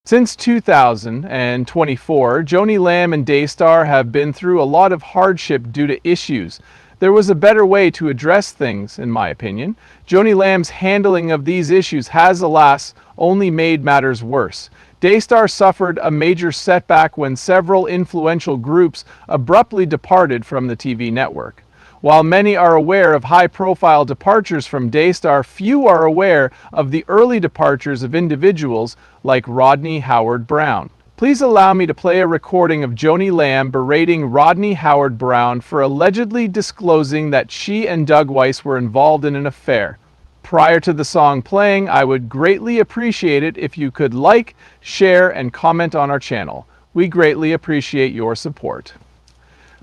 Since 2024, Joni Lamb and Daystar have been through a lot of hardship due to issues. There was a better way to address things, in my opinion. Joni Lamb's handling of these issues has, alas, only made matters worse. Daystar suffered a major setback when several influential groups abruptly departed from the TV network. While many are aware of high-profile departures from Daystar, few are aware of the early departures of individuals like Rodney Howard-Browne. Please allow me to play a recording of Joni Lamb berating Rodney Howard-Browne for allegedly disclosing that she and Doug Weiss were involved in an affair. Prior to the song playing, I would greatly appreciate it if you could like, share, and comment on our channel. We greatly appreciate your support.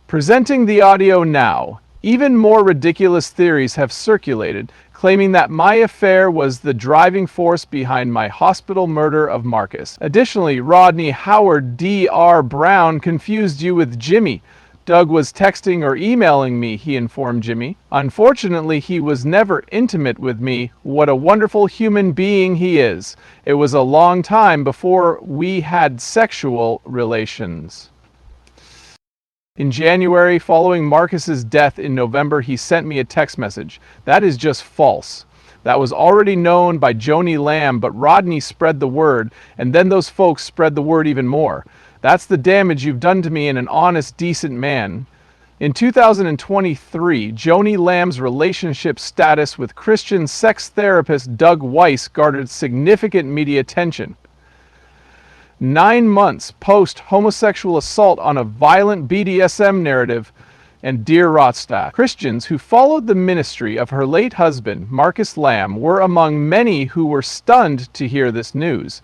Presenting the audio now. Even more ridiculous theories have circulated, claiming that my affair was the driving force behind my hospital murder of Marcus. Additionally, Rodney Howard-Browne confused you with Jimmy. Doug was texting or emailing me, he informed Jimmy. Unfortunately, he was never intimate with me. What a wonderful human being he is. It was a long time before we had sexual relations. In January, following Marcus's death in November, he sent me a text message. That is just false. That was already known by Joni Lamb, but Rodney spread the word, and then those folks spread the word even more. That's the damage you've done to me and an honest, decent man. In 2023, Joni Lamb's relationship status with Christian sex therapist Doug Weiss garnered significant media attention. 9 months post-homosexual assault on a violent BDSM narrative and Dear Rotstack. Christians who followed the ministry of her late husband, Marcus Lamb, were among many who were stunned to hear this news.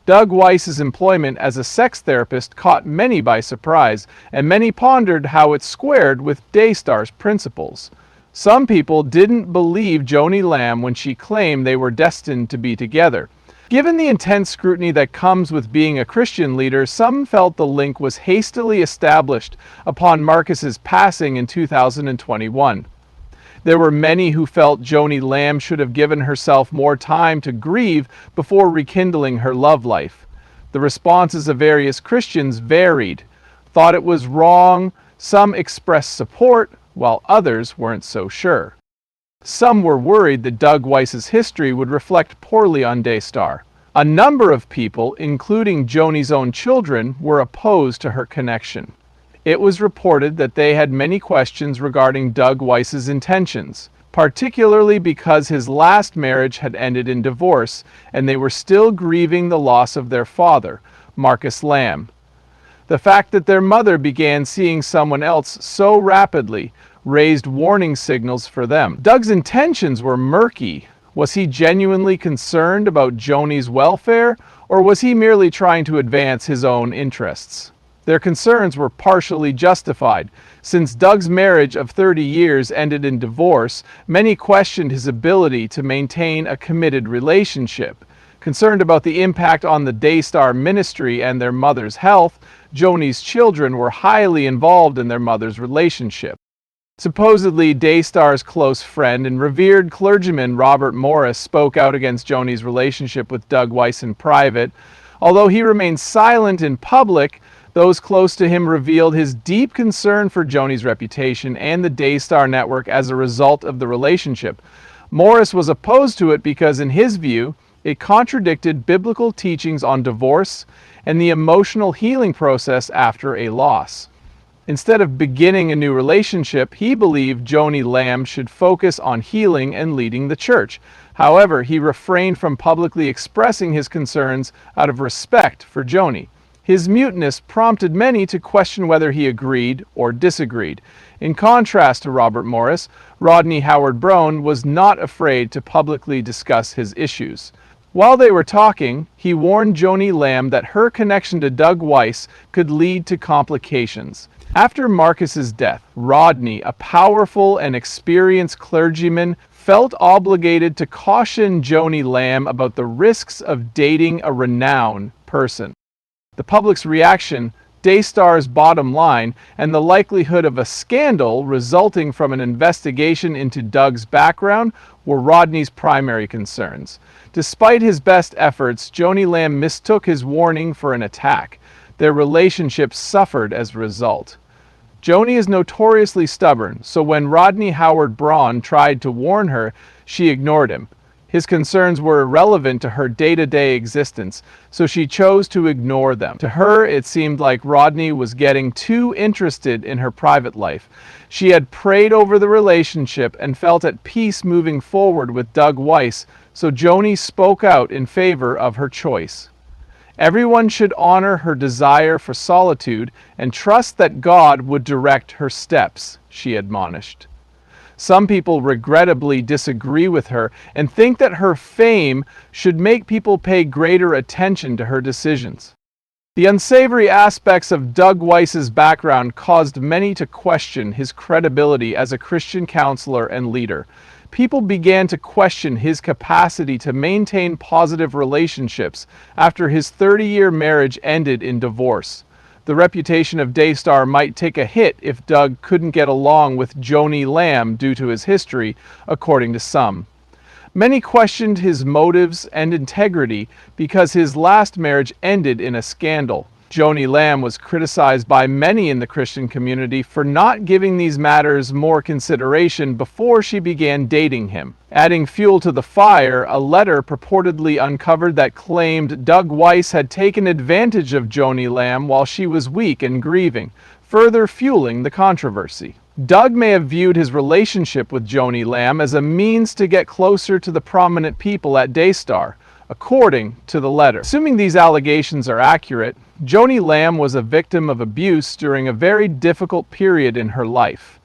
Doug Weiss's employment as a sex therapist caught many by surprise, and many pondered how it squared with Daystar's principles. Some people didn't believe Joni Lamb when she claimed they were destined to be together. Given the intense scrutiny that comes with being a Christian leader, some felt the link was hastily established upon Marcus's passing in 2021. There were many who felt Joni Lamb should have given herself more time to grieve before rekindling her love life. The responses of various Christians varied. Thought it was wrong, some expressed support, while others weren't so sure. Some were worried that Doug Weiss's history would reflect poorly on Daystar. A number of people, including Joni's own children, were opposed to her connection. It was reported that they had many questions regarding Doug Weiss's intentions, particularly because his last marriage had ended in divorce, and they were still grieving the loss of their father, Marcus Lamb. The fact that their mother began seeing someone else so rapidly raised warning signals for them. Doug's intentions were murky. Was he genuinely concerned about Joni's welfare, or was he merely trying to advance his own interests? Their concerns were partially justified. Since Doug's marriage of 30 years ended in divorce, many questioned his ability to maintain a committed relationship. Concerned about the impact on the Daystar ministry and their mother's health, Joni's children were highly involved in their mother's relationship. Supposedly, Daystar's close friend and revered clergyman Robert Morris spoke out against Joni's relationship with Doug Weiss in private. Although he remained silent in public, those close to him revealed his deep concern for Joni's reputation and the Daystar network as a result of the relationship. Morris was opposed to it because, in his view, it contradicted biblical teachings on divorce and the emotional healing process after a loss. Instead of beginning a new relationship, he believed Joni Lamb should focus on healing and leading the church. However, he refrained from publicly expressing his concerns out of respect for Joni. His muteness prompted many to question whether he agreed or disagreed. In contrast to Robert Morris, Rodney Howard-Browne was not afraid to publicly discuss his issues. While they were talking, he warned Joni Lamb that her connection to Doug Weiss could lead to complications. After Marcus's death, Rodney, a powerful and experienced clergyman, felt obligated to caution Joni Lamb about the risks of dating a renowned person. The public's reaction Daystar's bottom line and the likelihood of a scandal resulting from an investigation into Doug's background were Rodney's primary concerns. Despite his best efforts, Joni Lamb mistook his warning for an attack. Their relationship suffered as a result. Joni is notoriously stubborn, so when Rodney Howard-Browne tried to warn her, she ignored him. His concerns were irrelevant to her day-to-day existence, so she chose to ignore them. To her, it seemed like Rodney was getting too interested in her private life. She had prayed over the relationship and felt at peace moving forward with Doug Weiss, so Joni spoke out in favor of her choice. Everyone should honor her desire for solitude and trust that God would direct her steps, she admonished. Some people regrettably disagree with her and think that her fame should make people pay greater attention to her decisions. The unsavory aspects of Doug Weiss's background caused many to question his credibility as a Christian counselor and leader. People began to question his capacity to maintain positive relationships after his 30-year marriage ended in divorce. The reputation of Daystar might take a hit if Doug couldn't get along with Joni Lamb due to his history, according to some. Many questioned his motives and integrity because his last marriage ended in a scandal. Joni Lamb was criticized by many in the Christian community for not giving these matters more consideration before she began dating him. Adding fuel to the fire, a letter purportedly uncovered that claimed Doug Weiss had taken advantage of Joni Lamb while she was weak and grieving, further fueling the controversy. Doug may have viewed his relationship with Joni Lamb as a means to get closer to the prominent people at Daystar, according to the letter. Assuming these allegations are accurate, Joni Lamb was a victim of abuse during a very difficult period in her life.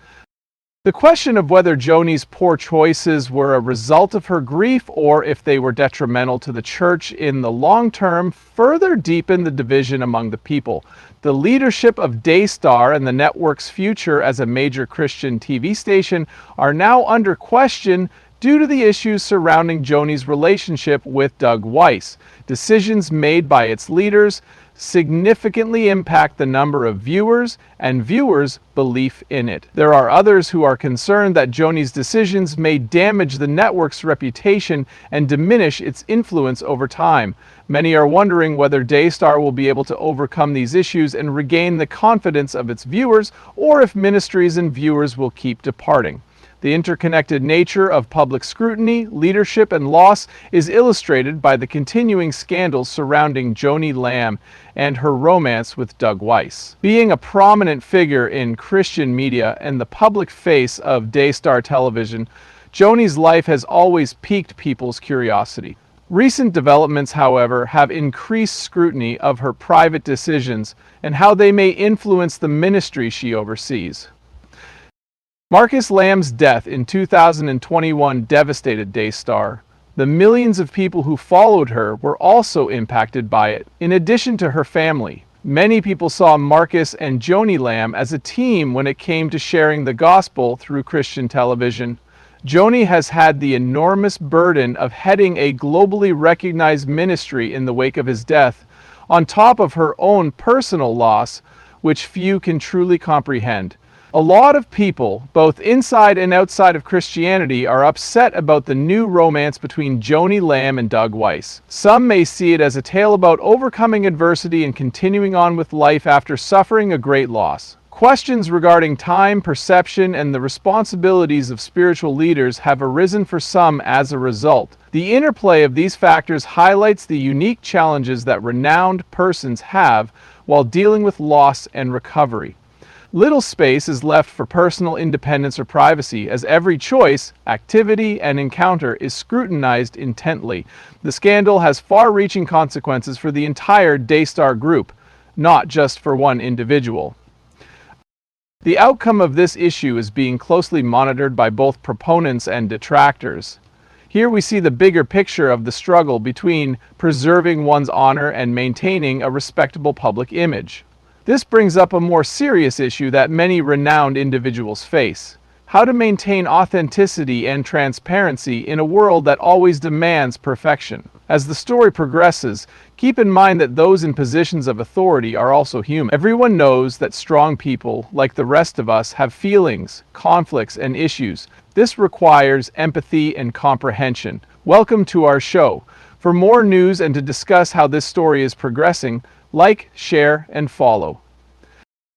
The question of whether Joni's poor choices were a result of her grief or if they were detrimental to the church in the long term further deepened the division among the people. The leadership of Daystar and the network's future as a major Christian TV station are now under question due to the issues surrounding Joni's relationship with Doug Weiss. Decisions made by its leaders significantly impact the number of viewers and viewers' belief in it. There are others who are concerned that Joni's decisions may damage the network's reputation and diminish its influence over time. Many are wondering whether Daystar will be able to overcome these issues and regain the confidence of its viewers, or if ministries and viewers will keep departing. The interconnected nature of public scrutiny, leadership, and loss is illustrated by the continuing scandals surrounding Joni Lamb and her romance with Doug Weiss. Being a prominent figure in Christian media and the public face of Daystar television, Joni's life has always piqued people's curiosity. Recent developments, however, have increased scrutiny of her private decisions and how they may influence the ministry she oversees. Marcus Lamb's death in 2021 devastated Daystar. The millions of people who followed her were also impacted by it, in addition to her family. Many people saw Marcus and Joni Lamb as a team when it came to sharing the gospel through Christian television. Joni has had the enormous burden of heading a globally recognized ministry in the wake of his death, on top of her own personal loss, which few can truly comprehend. A lot of people, both inside and outside of Christianity, are upset about the new romance between Joni Lamb and Doug Weiss. Some may see it as a tale about overcoming adversity and continuing on with life after suffering a great loss. Questions regarding time, perception, and the responsibilities of spiritual leaders have arisen for some as a result. The interplay of these factors highlights the unique challenges that renowned persons have while dealing with loss and recovery. Little space is left for personal independence or privacy, as every choice, activity, and encounter is scrutinized intently. The scandal has far-reaching consequences for the entire Daystar group, not just for one individual. The outcome of this issue is being closely monitored by both proponents and detractors. Here we see the bigger picture of the struggle between preserving one's honor and maintaining a respectable public image. This brings up a more serious issue that many renowned individuals face: How to maintain authenticity and transparency in a world that always demands perfection. As the story progresses, keep in mind that those in positions of authority are also human. Everyone knows that strong people, like the rest of us, have feelings, conflicts, and issues. This requires empathy and comprehension. Welcome to our show. For more news and to discuss how this story is progressing, like, share, and follow.